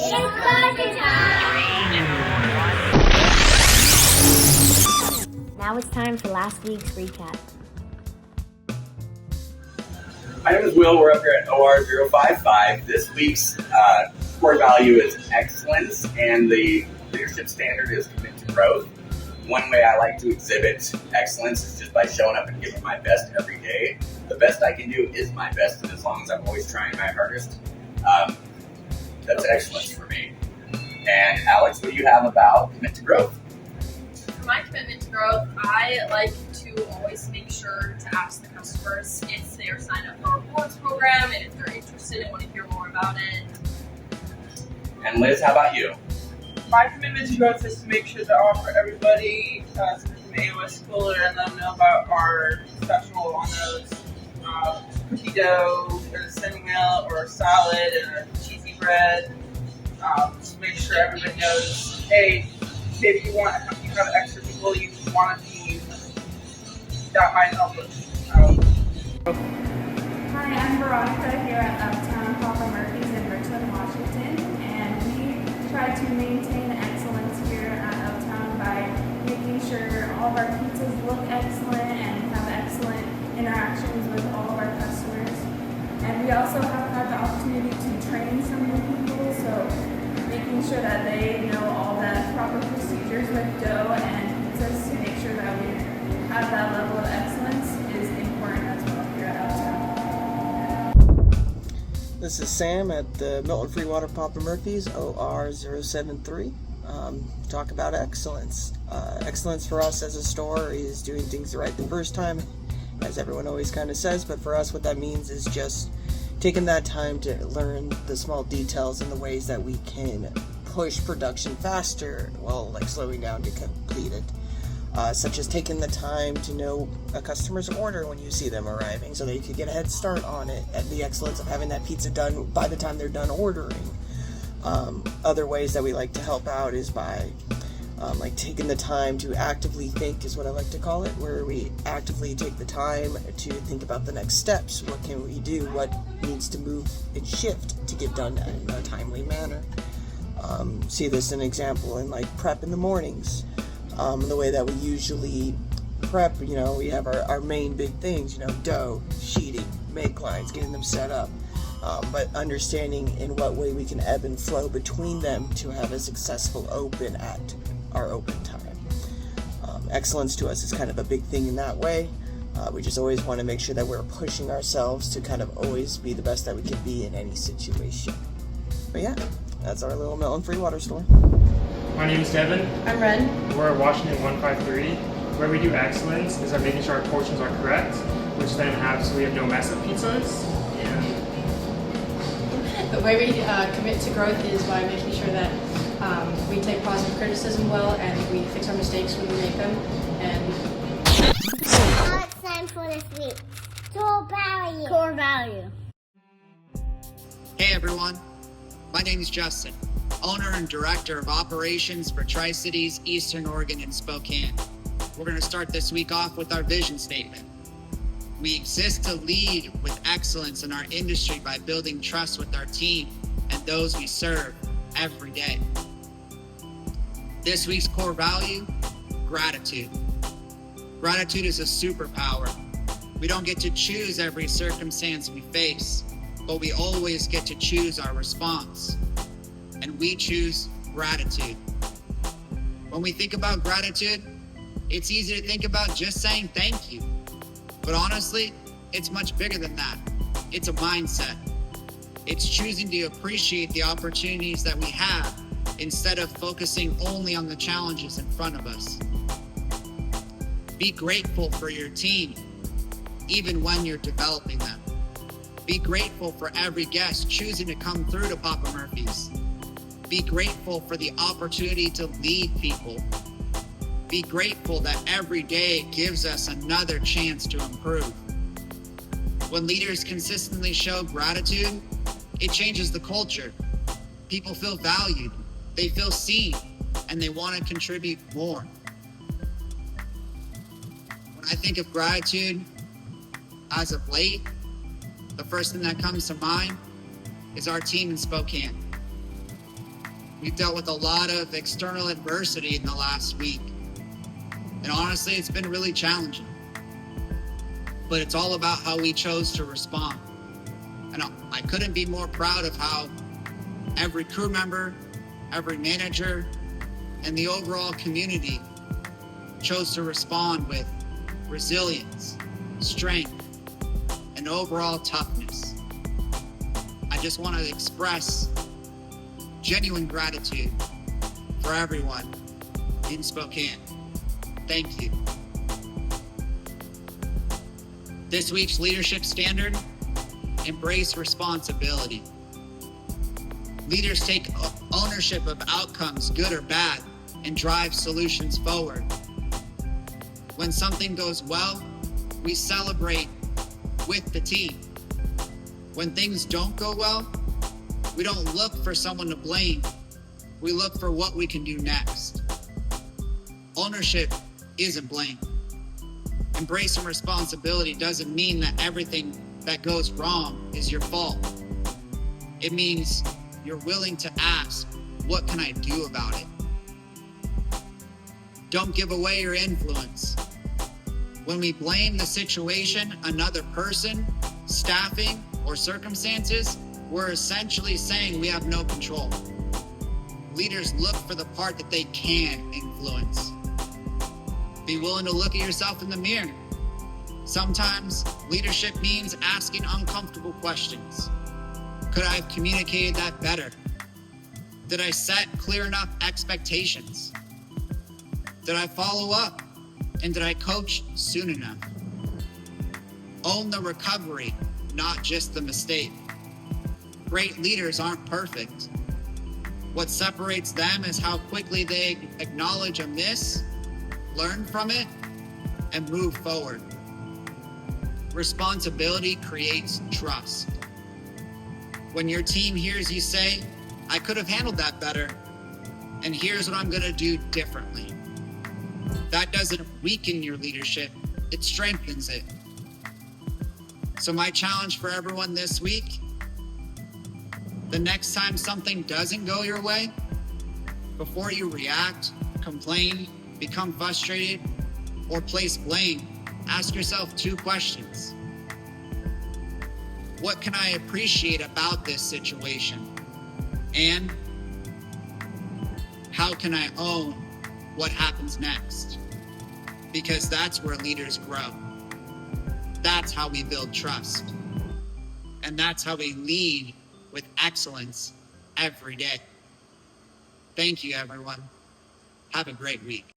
Now it's time for last week's recap. My name is Will. We're up here at OR055. This week's core value is excellence, and the leadership standard is commit to growth. One way I like to exhibit excellence is just by showing up and giving my best every day. The best I can do is my best, and as long as I'm always trying my hardest, that's excellence for me. And Alex, what do you have about commit to growth? For my commitment to growth, I like to always make sure to ask the customers if they are signed up for a rewards program and if they're interested and want to hear more about it. And Liz, how about you? My commitment to growth is to make sure to offer everybody something from AOS Cooler and let them know about our special on those cookie dough or cinnamon meal or salad and a cheesy bread. Just make sure everybody knows, hey, if you have extra people you want to feed, that might help us out. Hi, I'm Veronica here at Uptown Papa Murphy's in Richland, Washington, and we try to maintain excellence here at Uptown by making sure all of our pizzas look excellent and have excellent interactions with all of our customers. And we also have had the opportunity to train some new people, so making sure that they know all the proper procedures with dough and pizzas to make sure that we have that level of excellence is important as well here at Uptown. This is Sam at the Milton Freewater Papa Murphy's, OR073. Talk about excellence. Excellence for us as a store is doing things right the first time, as everyone always kind of says, but for us what that means is just taking that time to learn the small details and the ways that we can push production faster while slowing down to complete it. Such as taking the time to know a customer's order when you see them arriving so that you could get a head start on it, and the excellence of having that pizza done by the time they're done ordering. Other ways that we like to help out is by taking the time to actively think, is what I like to call it, where we actively take the time to think about the next steps. What can we do? What needs to move and shift to get done in a timely manner? See this in example in prep in the mornings. The way that we usually prep, we have our main big things, dough, sheeting, make lines, getting them set up. But understanding in what way we can ebb and flow between them to have a successful open at our open time. Excellence to us is kind of a big thing in that way. We just always want to make sure that we're pushing ourselves to kind of always be the best that we can be in any situation. But yeah, that's our little Milton Freewater store. My name is Devin. I'm Ren. We're at Washington 153. Where we do excellence is on making sure our portions are correct, which then we have no mess up pizzas. The way we commit to growth is by making sure that we take positive criticism well and we fix our mistakes when we make them. And Now it's time for this week's core value. Core value. Hey everyone, my name is Justin, owner and director of operations for Tri-Cities, Eastern Oregon, and Spokane. We're going to start this week off with our vision statement. We exist to lead with excellence in our industry by building trust with our team and those we serve every day. This week's core value, gratitude. Gratitude is a superpower. We don't get to choose every circumstance we face, but we always get to choose our response. And we choose gratitude. When we think about gratitude, it's easy to think about just saying thank you. But honestly, it's much bigger than that. It's a mindset. It's choosing to appreciate the opportunities that we have instead of focusing only on the challenges in front of us. Be grateful for your team, even when you're developing them. Be grateful for every guest choosing to come through to Papa Murphy's. Be grateful for the opportunity to lead people. Be grateful that every day gives us another chance to improve. When leaders consistently show gratitude, it changes the culture. People feel valued, they feel seen, and they want to contribute more. When I think of gratitude, as of late, the first thing that comes to mind is our team in Spokane. We've dealt with a lot of external adversity in the last week. And honestly, it's been really challenging. But it's all about how we chose to respond. And I couldn't be more proud of how every crew member, every manager, and the overall community chose to respond with resilience, strength, and overall toughness. I just want to express genuine gratitude for everyone in Spokane. Thank you. This week's leadership standard: embrace responsibility. Leaders take ownership of outcomes, good or bad, and drive solutions forward. When something goes well, we celebrate with the team. When things don't go well, we don't look for someone to blame. We look for what we can do next. Ownership isn't blame. Embracing responsibility doesn't mean that everything that goes wrong is your fault. It means you're willing to ask, what can I do about it? Don't give away your influence. When we blame the situation, another person, staffing, or circumstances, we're essentially saying we have no control. Leaders look for the part that they can influence. Be willing to look at yourself in the mirror. Sometimes leadership means asking uncomfortable questions. Could I have communicated that better? Did I set clear enough expectations? Did I follow up? And did I coach soon enough? Own the recovery, not just the mistake. Great leaders aren't perfect. What separates them is how quickly they acknowledge a miss, learn from it, and move forward. Responsibility creates trust. When your team hears you say, I could have handled that better, and here's what I'm going to do differently, that doesn't weaken your leadership, it strengthens it. So my challenge for everyone this week: the next time something doesn't go your way, before you react, complain, become frustrated, or place blame, ask yourself 2 questions. What can I appreciate about this situation? And how can I own what happens next? Because that's where leaders grow. That's how we build trust. And that's how we lead with excellence every day. Thank you, everyone. Have a great week.